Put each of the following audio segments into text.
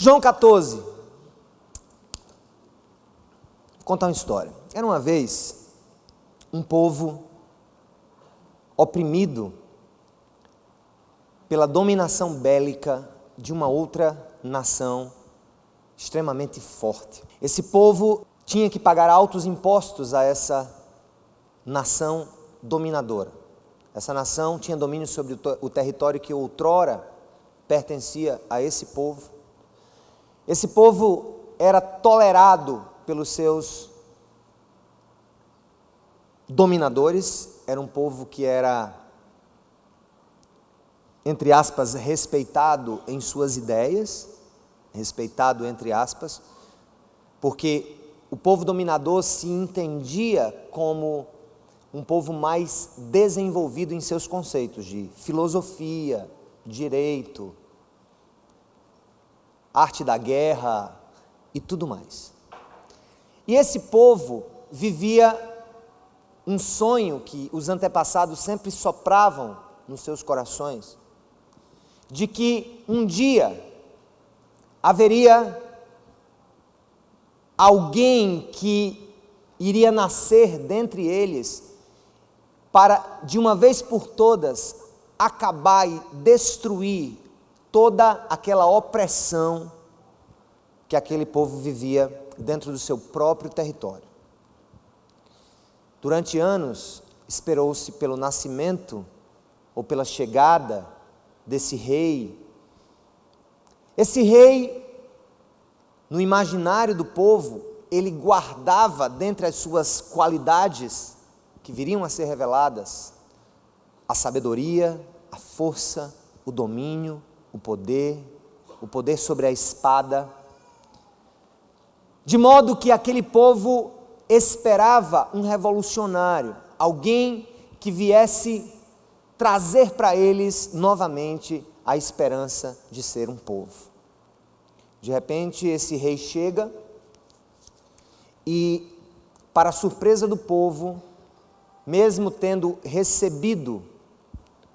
João 14. Vou contar uma história. Era uma vez um povo oprimido pela dominação bélica de uma outra nação extremamente forte. Esse povo tinha que pagar altos impostos a essa nação dominadora. Essa nação tinha domínio sobre o território que outrora pertencia a esse povo. Esse povo era tolerado pelos seus dominadores, era um povo que era, entre aspas, respeitado em suas ideias, respeitado entre aspas, porque o povo dominador se entendia como um povo mais desenvolvido em seus conceitos de filosofia, direito, arte da guerra e tudo mais. E esse povo vivia um sonho que os antepassados sempre sopravam nos seus corações, de que um dia haveria alguém que iria nascer dentre eles para, de uma vez por todas, acabar e destruir toda aquela opressão que aquele povo vivia dentro do seu próprio território. Durante anos, esperou-se pelo nascimento ou pela chegada desse rei. Esse rei, no imaginário do povo, ele guardava dentre as suas qualidades que viriam a ser reveladas a sabedoria, a força, o domínio, o poder sobre a espada, de modo que aquele povo esperava um revolucionário, alguém que viesse trazer para eles novamente a esperança de ser um povo. De repente esse rei chega e, para a surpresa do povo, mesmo tendo recebido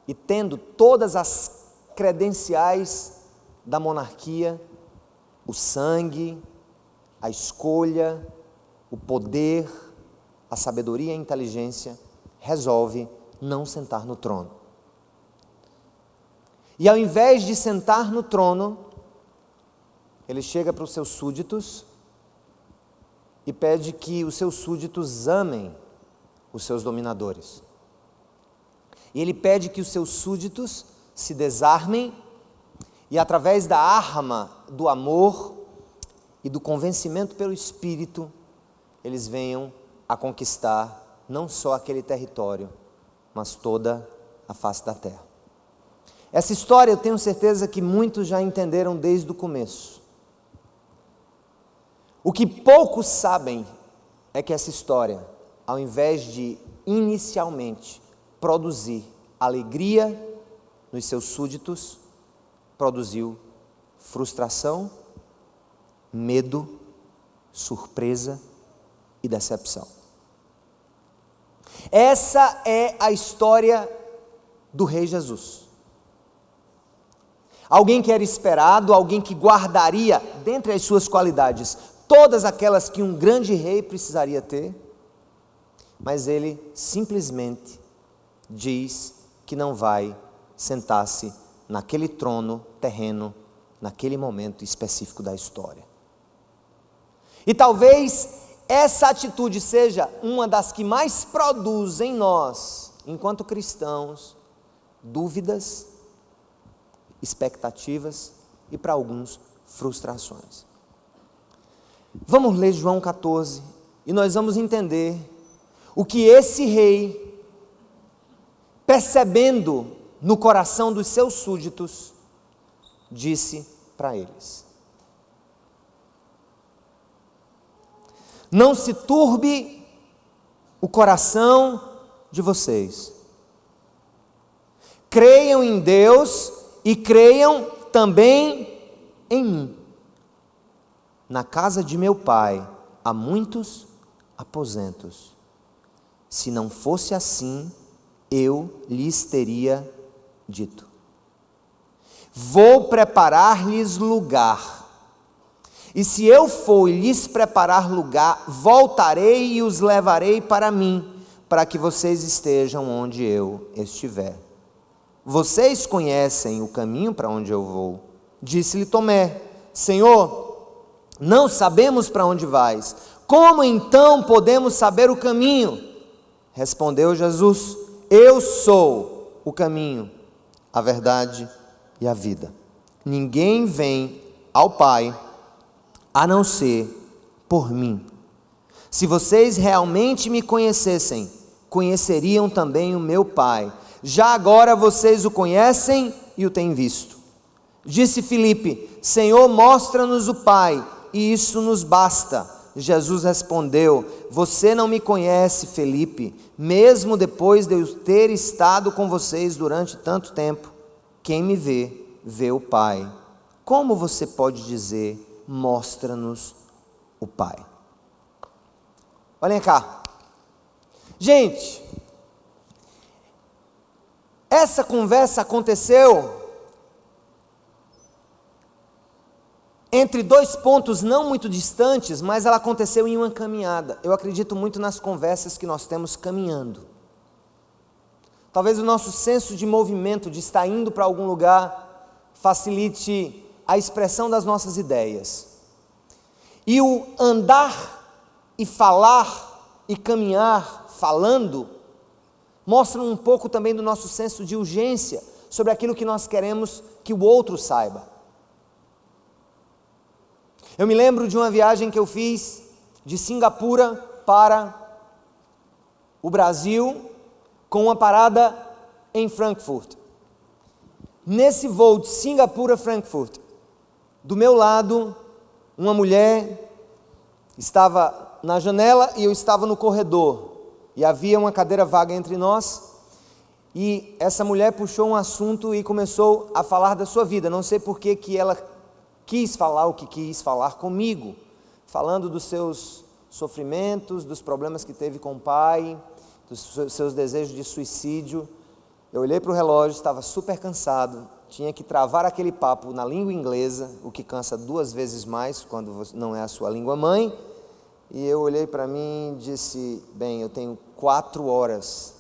e tendo todas as credenciais da monarquia, o sangue, a escolha, o poder, a sabedoria e a inteligência, resolve não sentar no trono. E ao invés de sentar no trono, ele chega para os seus súditos e pede que os seus súditos amem os seus dominadores. E ele pede que os seus súditos se desarmem e, através da arma do amor e do convencimento pelo Espírito, eles venham a conquistar não só aquele território, mas toda a face da terra. Essa história eu tenho certeza que muitos já entenderam desde o começo. O que poucos sabem é que essa história, ao invés de inicialmente produzir alegria nos seus súditos, produziu frustração, medo, surpresa e decepção. Essa é a história do Rei Jesus. Alguém que era esperado, alguém que guardaria dentre as suas qualidades todas aquelas que um grande rei precisaria ter, mas ele simplesmente diz que não vai sentar-se naquele trono terreno, naquele momento específico da história. E talvez essa atitude seja uma das que mais produz em nós, enquanto cristãos, dúvidas, expectativas e, para alguns, frustrações. Vamos ler João 14 e nós vamos entender o que esse rei, percebendo no coração dos seus súditos, disse para eles: não se turbe o coração de vocês, creiam em Deus e creiam também em mim. Na casa de meu pai há muitos aposentos. Se não fosse assim, eu lhes teria dito: vou preparar-lhes lugar. E se eu for e lhes preparar lugar, voltarei e os levarei para mim, para que vocês estejam onde eu estiver. Vocês conhecem o caminho para onde eu vou. Disse-lhe Tomé: Senhor, não sabemos para onde vais. Como então podemos saber o caminho? Respondeu Jesus: Eu sou o caminho, a verdade e a vida. Ninguém vem ao Pai a não ser por mim. Se vocês realmente me conhecessem, conheceriam também o meu Pai. Já agora vocês o conhecem e o têm visto. Disse Filipe: Senhor, mostra-nos o Pai, e isso nos basta. Jesus respondeu: Você não me conhece, Filipe, mesmo depois de eu ter estado com vocês durante tanto tempo. Quem me vê, vê o Pai. Como você pode dizer: mostra-nos o Pai? Olhem cá. Gente, essa conversa aconteceu entre dois pontos não muito distantes, mas ela aconteceu em uma caminhada. Eu acredito muito nas conversas que nós temos caminhando. Talvez o nosso senso de movimento, de estar indo para algum lugar, facilite a expressão das nossas ideias. E o andar e falar e caminhar falando mostram um pouco também do nosso senso de urgência sobre aquilo que nós queremos que o outro saiba. Eu me lembro de uma viagem que eu fiz de Singapura para o Brasil, com uma parada em Frankfurt. Nesse voo de Singapura a Frankfurt, do meu lado, uma mulher estava na janela e eu estava no corredor. E havia uma cadeira vaga entre nós. E essa mulher puxou um assunto e começou a falar da sua vida. Não sei por que ela quis falar o que quis falar comigo, falando dos seus sofrimentos, dos problemas que teve com o pai, dos seus desejos de suicídio. Eu olhei para o relógio, estava super cansado, tinha que travar aquele papo na língua inglesa, o que cansa 2 vezes mais quando não é a sua língua mãe, e eu olhei para mim e disse: bem, eu tenho 4 horas,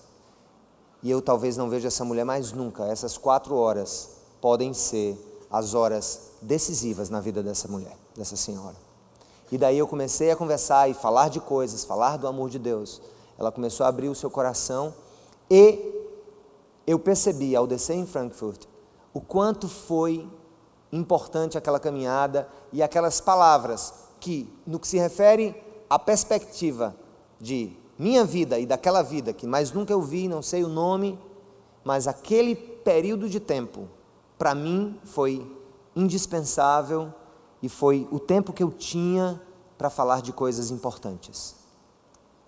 e eu talvez não veja essa mulher mais nunca. Essas 4 horas podem ser as horas decisivas na vida dessa mulher, dessa senhora. E daí eu comecei a conversar e falar de coisas, falar do amor de Deus. Ela começou a abrir o seu coração e eu percebi, ao descer em Frankfurt, o quanto foi importante aquela caminhada e aquelas palavras que, no que se refere à perspectiva de minha vida e daquela vida que mais nunca eu vi, não sei o nome, mas aquele período de tempo, para mim, foi indispensável e foi o tempo que eu tinha para falar de coisas importantes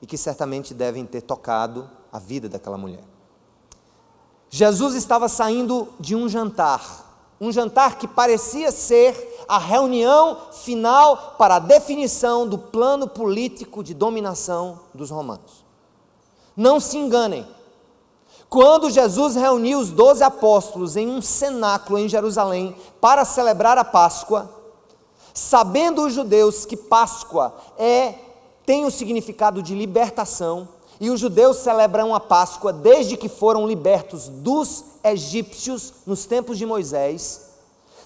e que certamente devem ter tocado a vida daquela mulher. Jesus estava saindo de um jantar que parecia ser a reunião final para a definição do plano político de dominação dos romanos. Não se enganem. Quando Jesus reuniu os 12 apóstolos em um cenáculo em Jerusalém para celebrar a Páscoa, sabendo os judeus que Páscoa tem o significado de libertação, e os judeus celebram a Páscoa desde que foram libertos dos egípcios nos tempos de Moisés,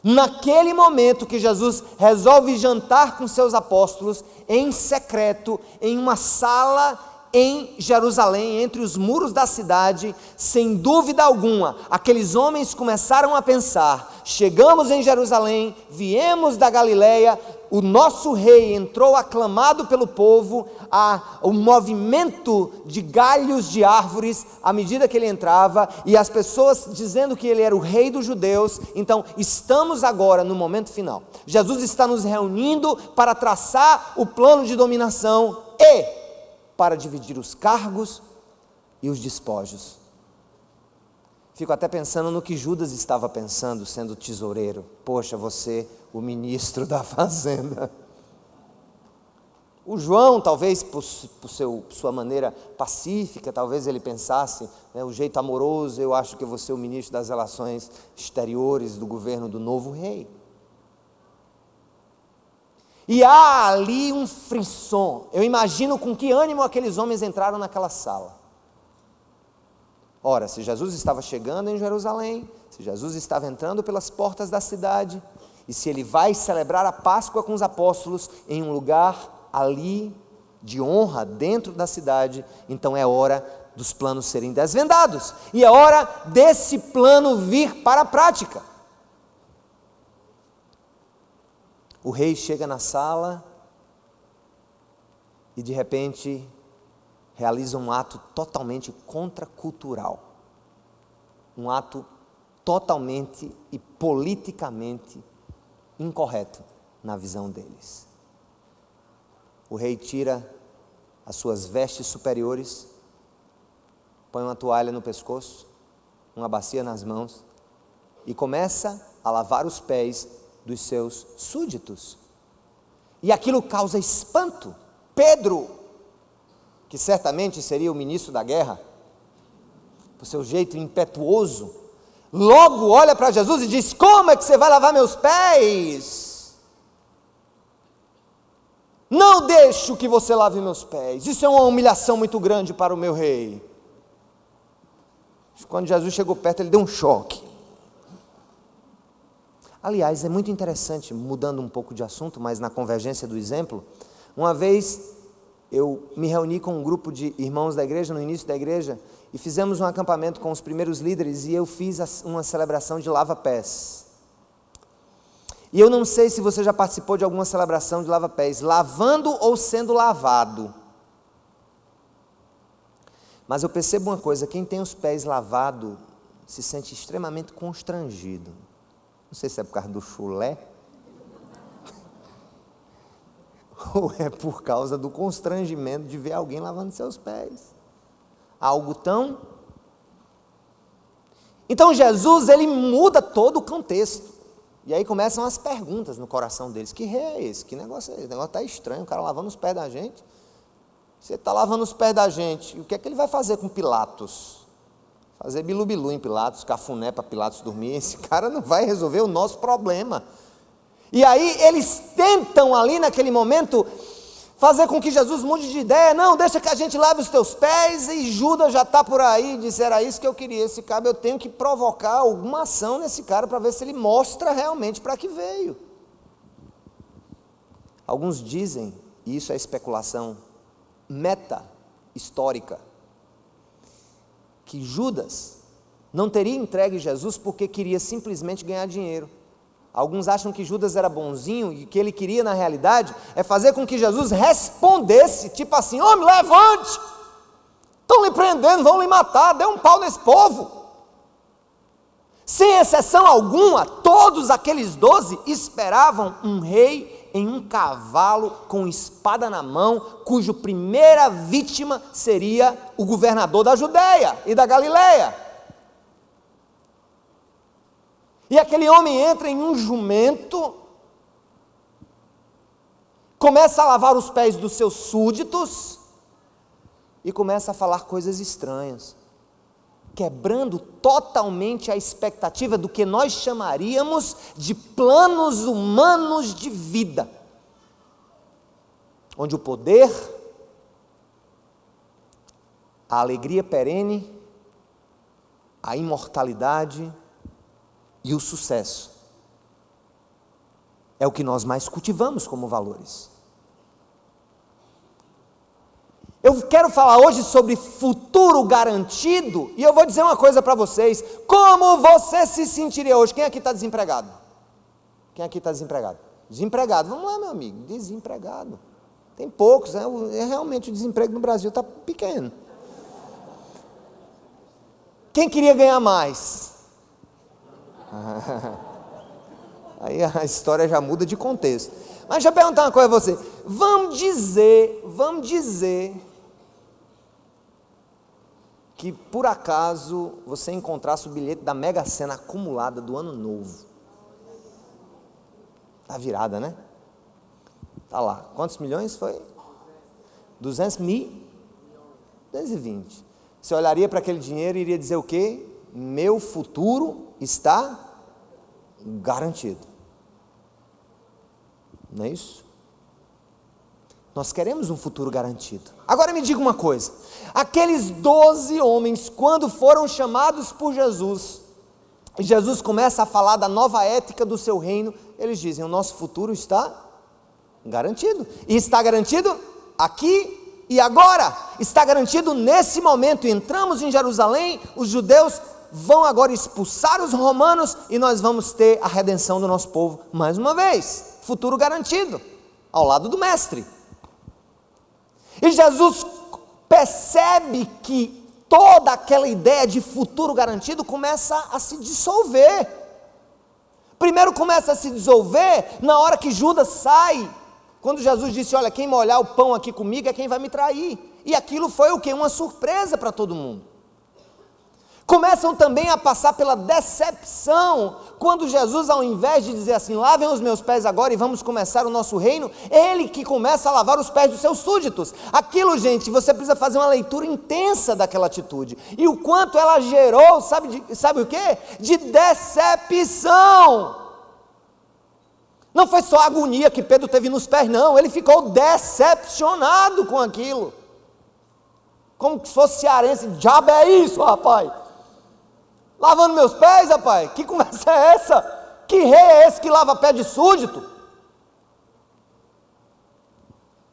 naquele momento que Jesus resolve jantar com seus apóstolos em secreto, em uma sala em Jerusalém, entre os muros da cidade, sem dúvida alguma, aqueles homens começaram a pensar: chegamos em Jerusalém, viemos da Galileia, o nosso rei entrou aclamado pelo povo, o movimento de galhos de árvores à medida que ele entrava, e as pessoas dizendo que ele era o rei dos judeus. Então estamos agora no momento final. Jesus está nos reunindo para traçar o plano de dominação e para dividir os cargos e os despojos. Fico até pensando no que Judas estava pensando sendo tesoureiro. Poxa, você, o ministro da fazenda. O João, talvez por sua maneira pacífica, talvez ele pensasse, o jeito amoroso: eu acho que eu vou ser o ministro das relações exteriores do governo do novo rei. E há ali um frisson. Eu imagino com que ânimo aqueles homens entraram naquela sala. Ora, se Jesus estava chegando em Jerusalém, se Jesus estava entrando pelas portas da cidade, e se ele vai celebrar a Páscoa com os apóstolos em um lugar ali de honra dentro da cidade, então é hora dos planos serem desvendados, e é hora desse plano vir para a prática. O rei chega na sala e de repente realiza um ato totalmente contracultural, um ato totalmente e politicamente incorreto na visão deles. O rei tira as suas vestes superiores, põe uma toalha no pescoço, uma bacia nas mãos e começa a lavar os pés dos seus súditos. E aquilo causa espanto. Pedro, que certamente seria o ministro da guerra, por seu jeito impetuoso, logo olha para Jesus e diz: como é que você vai lavar meus pés? Não deixo que você lave meus pés, isso é uma humilhação muito grande para o meu rei. Quando Jesus chegou perto, ele deu um choque. Aliás, é muito interessante, mudando um pouco de assunto, mas na convergência do exemplo, uma vez eu me reuni com um grupo de irmãos da igreja, no início da igreja, e fizemos um acampamento com os primeiros líderes, e eu fiz uma celebração de lava-pés. E eu não sei se você já participou de alguma celebração de lava-pés, lavando ou sendo lavado. Mas eu percebo uma coisa, quem tem os pés lavados se sente extremamente constrangido. Não sei se é por causa do chulé, ou é por causa do constrangimento de ver alguém lavando seus pés. Algo tão... Então Jesus, ele muda todo o contexto. E aí começam as perguntas no coração deles. Que rei é esse? Que negócio é esse? O negócio está estranho, o cara lavando os pés da gente. Você está lavando os pés da gente, e o que é que ele vai fazer com Pilatos? Fazer bilu-bilu em Pilatos, cafuné para Pilatos dormir, esse cara não vai resolver o nosso problema. E aí eles tentam ali naquele momento fazer com que Jesus mude de ideia. Não, deixa que a gente lave os teus pés, e Judas já está por aí, disse: era isso que eu queria, esse cara, eu tenho que provocar alguma ação nesse cara, para ver se ele mostra realmente para que veio. Alguns dizem, e isso é especulação meta-histórica, que Judas não teria entregue Jesus porque queria simplesmente ganhar dinheiro. Alguns acham que Judas era bonzinho e o que ele queria na realidade é fazer com que Jesus respondesse, tipo assim: homem, levante, estão lhe prendendo, vão lhe matar, dê um pau nesse povo. Sem exceção alguma, todos aqueles 12 esperavam um rei em um cavalo com espada na mão, cuja primeira vítima seria o governador da Judeia e da Galileia. E aquele homem entra em um jumento, começa a lavar os pés dos seus súditos e começa a falar coisas estranhas, quebrando totalmente a expectativa do que nós chamaríamos de planos humanos de vida, onde o poder, a alegria perene, a imortalidade e o sucesso é o que nós mais cultivamos como valores. Eu quero falar hoje sobre futuro garantido, e eu vou dizer uma coisa para vocês: como você se sentiria hoje? Quem aqui está desempregado? Quem aqui está desempregado? Desempregado, vamos lá, meu amigo, desempregado. Tem poucos, né? Realmente o desemprego no Brasil está pequeno. Quem queria ganhar mais? Aí a história já muda de contexto. Mas deixa eu perguntar uma coisa a você. Vamos dizer que por acaso você encontrasse o bilhete da Mega Sena acumulada do ano novo. Tá virada, né? Tá lá. Quantos milhões foi? 200 mil? 220. Você olharia para aquele dinheiro e iria dizer o quê? Meu futuro está garantido. Não é isso? Nós queremos um futuro garantido. Agora me diga uma coisa, aqueles 12 homens, quando foram chamados por Jesus, e Jesus começa a falar da nova ética do seu reino, eles dizem, o nosso futuro está garantido. E está garantido aqui e agora. Está garantido nesse momento. Entramos em Jerusalém, os judeus vão agora expulsar os romanos e nós vamos ter a redenção do nosso povo mais uma vez. Futuro garantido, ao lado do mestre. E Jesus percebe que toda aquela ideia de futuro garantido começa a se dissolver. Primeiro começa a se dissolver na hora que Judas sai, quando Jesus disse, olha, quem molhar o pão aqui comigo é quem vai me trair. E aquilo foi o quê? Uma surpresa para todo mundo. Começam também a passar pela decepção, quando Jesus, ao invés de dizer assim, lavem os meus pés agora e vamos começar o nosso reino, ele que começa a lavar os pés dos seus súditos. Aquilo, gente, você precisa fazer uma leitura intensa daquela atitude, e o quanto ela gerou, sabe o quê? De decepção. Não foi só a agonia que Pedro teve nos pés, não, ele ficou decepcionado com aquilo, como se fosse cearense, diabo é isso, rapaz? Lavando meus pés, rapaz, que conversa é essa? Que rei é esse que lava pé de súdito?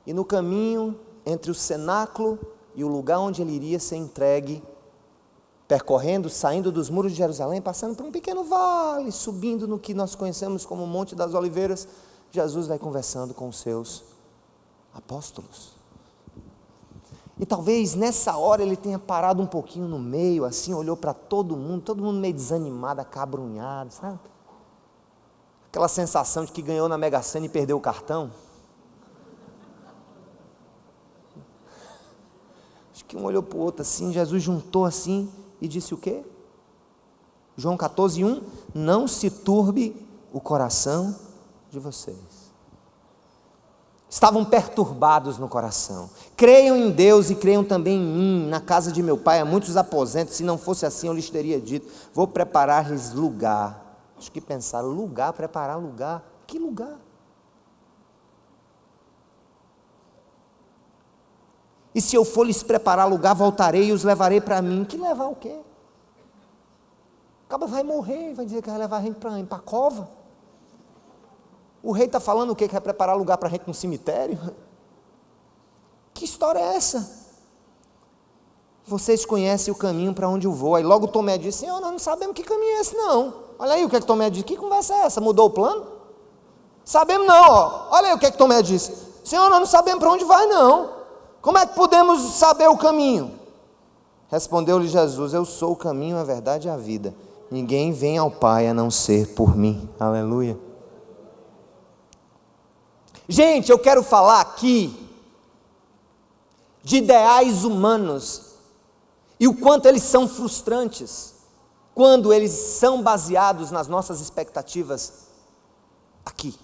E no caminho, entre o cenáculo e o lugar onde ele iria ser entregue, percorrendo, saindo dos muros de Jerusalém, passando por um pequeno vale, subindo no que nós conhecemos como o Monte das Oliveiras, Jesus vai conversando com os seus apóstolos. E talvez nessa hora ele tenha parado um pouquinho no meio, assim, olhou para todo mundo meio desanimado, acabrunhado, sabe? Aquela sensação de que ganhou na Mega Sena e perdeu o cartão. Acho que um olhou para o outro assim, Jesus juntou assim e disse o quê? João 14:1, não se turbe o coração de vocês. Estavam perturbados no coração. Creiam em Deus e creiam também em mim. Na casa de meu pai há muitos aposentos. Se não fosse assim, eu lhes teria dito: vou preparar-lhes lugar. Acho que pensaram: lugar, preparar lugar. Que lugar? E se eu for lhes preparar lugar, voltarei e os levarei para mim. Que levar o quê? O cabo vai morrer, vai dizer que vai levar a gente para a cova. O rei está falando o quê? Que vai preparar lugar para a gente no cemitério? Que história é essa? Vocês conhecem o caminho para onde eu vou. Aí logo Tomé disse: Senhor, nós não sabemos que caminho é esse não. Olha aí o que é que Tomé disse. Que conversa é essa? Mudou o plano? Sabemos não, ó. Olha aí o que é que Tomé disse. Senhor, nós não sabemos para onde vai não. Como é que podemos saber o caminho? Respondeu-lhe Jesus: eu sou o caminho, a verdade e a vida. Ninguém vem ao Pai a não ser por mim. Aleluia. Gente, eu quero falar aqui de ideais humanos e o quanto eles são frustrantes quando eles são baseados nas nossas expectativas aqui.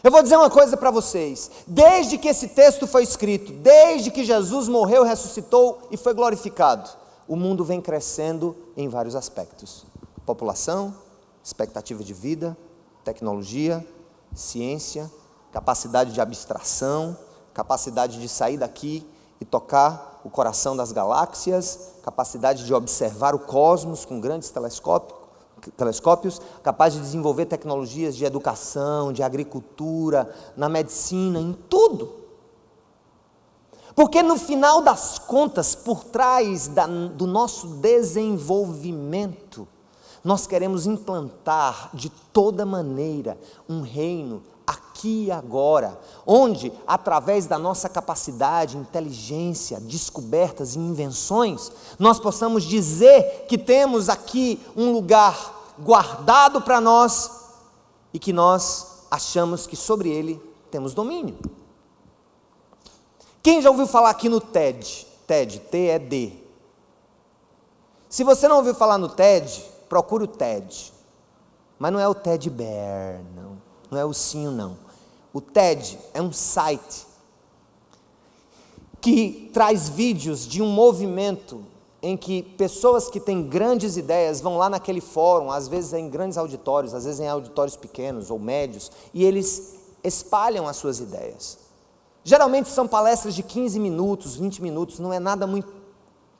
Eu vou dizer uma coisa para vocês: desde que esse texto foi escrito, desde que Jesus morreu, ressuscitou e foi glorificado, o mundo vem crescendo em vários aspectos: população, expectativa de vida, tecnologia, ciência, capacidade de abstração, capacidade de sair daqui e tocar o coração das galáxias, capacidade de observar o cosmos com grandes telescópios, capaz de desenvolver tecnologias de educação, de agricultura, na medicina, em tudo. Porque no final das contas, por trás do nosso desenvolvimento, nós queremos implantar de toda maneira um reino aqui e agora, onde através da nossa capacidade, inteligência, descobertas e invenções, nós possamos dizer que temos aqui um lugar guardado para nós e que nós achamos que sobre ele temos domínio. Quem já ouviu falar aqui no TED? TED, T-E-D. Se você não ouviu falar no TED, procure o TED, mas não é o Teddy Bear, não é o ursinho não. O TED é um site que traz vídeos de um movimento em que pessoas que têm grandes ideias vão lá naquele fórum, às vezes em grandes auditórios, às vezes em auditórios pequenos ou médios, e eles espalham as suas ideias. Geralmente são palestras de 15 minutos, 20 minutos, não é nada muito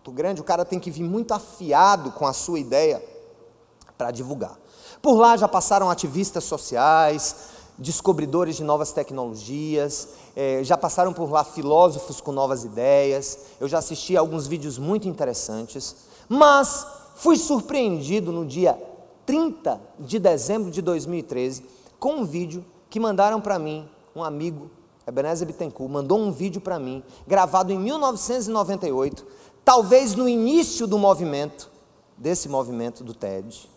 grande, o cara tem que vir muito afiado com a sua ideia para divulgar. Por lá já passaram ativistas sociais, descobridores de novas tecnologias, já passaram por lá filósofos com novas ideias, eu já assisti a alguns vídeos muito interessantes, mas fui surpreendido no dia 30 de dezembro de 2013, com um vídeo que mandaram para mim, um amigo, Ebenezer Bittencourt, mandou um vídeo para mim, gravado em 1998, talvez no início do movimento, desse movimento do TED.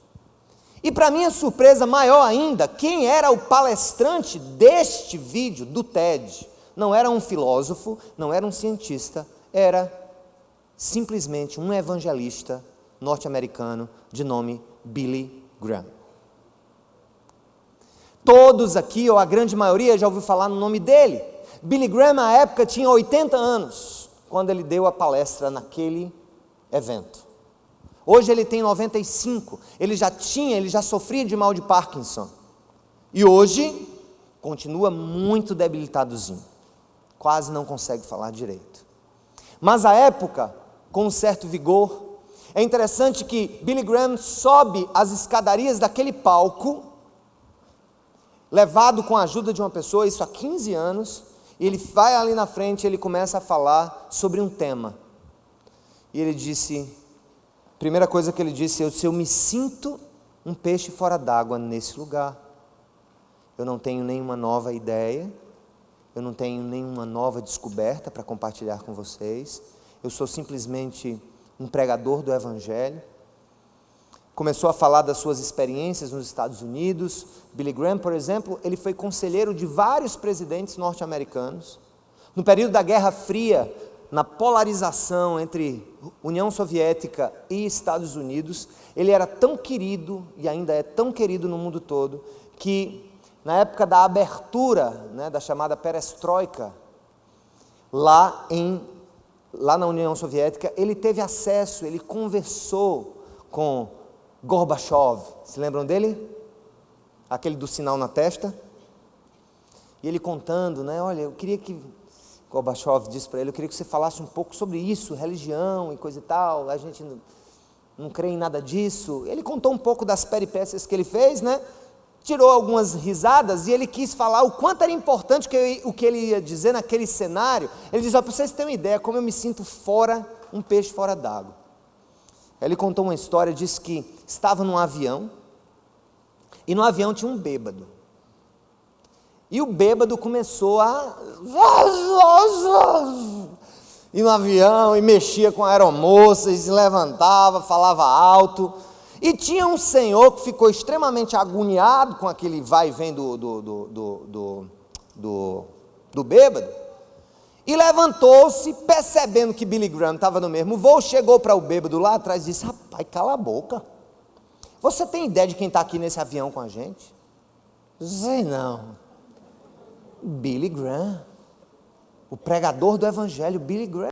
E para minha surpresa maior ainda, quem era o palestrante deste vídeo do TED? Não era um filósofo, não era um cientista, era simplesmente um evangelista norte-americano de nome Billy Graham. Todos aqui, ou a grande maioria, já ouviu falar no nome dele. Billy Graham, na época, tinha 80 anos, quando ele deu a palestra naquele evento. Hoje ele tem 95, ele já sofria de mal de Parkinson. E hoje, continua muito debilitadozinho. Quase não consegue falar direito. Mas à época, com um certo vigor, é interessante que Billy Graham sobe as escadarias daquele palco, levado com a ajuda de uma pessoa, isso há 15 anos, e ele vai ali na frente e ele começa a falar sobre um tema. E ele disse, primeira coisa que ele disse, eu me sinto um peixe fora d'água nesse lugar. Eu não tenho nenhuma nova ideia, eu não tenho nenhuma nova descoberta para compartilhar com vocês, eu sou simplesmente um pregador do Evangelho. Começou a falar das suas experiências nos Estados Unidos. Billy Graham, por exemplo, ele foi conselheiro de vários presidentes norte-americanos. No período da Guerra Fria, na polarização entre União Soviética e Estados Unidos, ele era tão querido, e ainda é tão querido no mundo todo, que na época da abertura, da chamada perestroika, lá na União Soviética, ele teve acesso, ele conversou com Gorbachev, se lembram dele? Aquele do sinal na testa? E ele contando, olha, eu queria que, Gorbachev disse para ele, eu queria que você falasse um pouco sobre isso, religião e coisa e tal, a gente não crê em nada disso. Ele contou um pouco das peripécias que ele fez, tirou algumas risadas e ele quis falar o quanto era importante o que ele ia dizer naquele cenário. Ele diz, para vocês terem uma ideia, como eu me sinto um peixe fora d'água. Ele contou uma história, disse que estava num avião, e no avião tinha um bêbado. E o bêbado começou a ir no avião, e mexia com a aeromoça, e se levantava, falava alto. E tinha um senhor que ficou extremamente agoniado com aquele vai e vem do bêbado, e levantou-se, percebendo que Billy Graham estava no mesmo voo, chegou para o bêbado lá atrás e disse, rapaz, cala a boca, você tem ideia de quem está aqui nesse avião com a gente? Sei não. Billy Graham, o pregador do Evangelho, Billy Graham.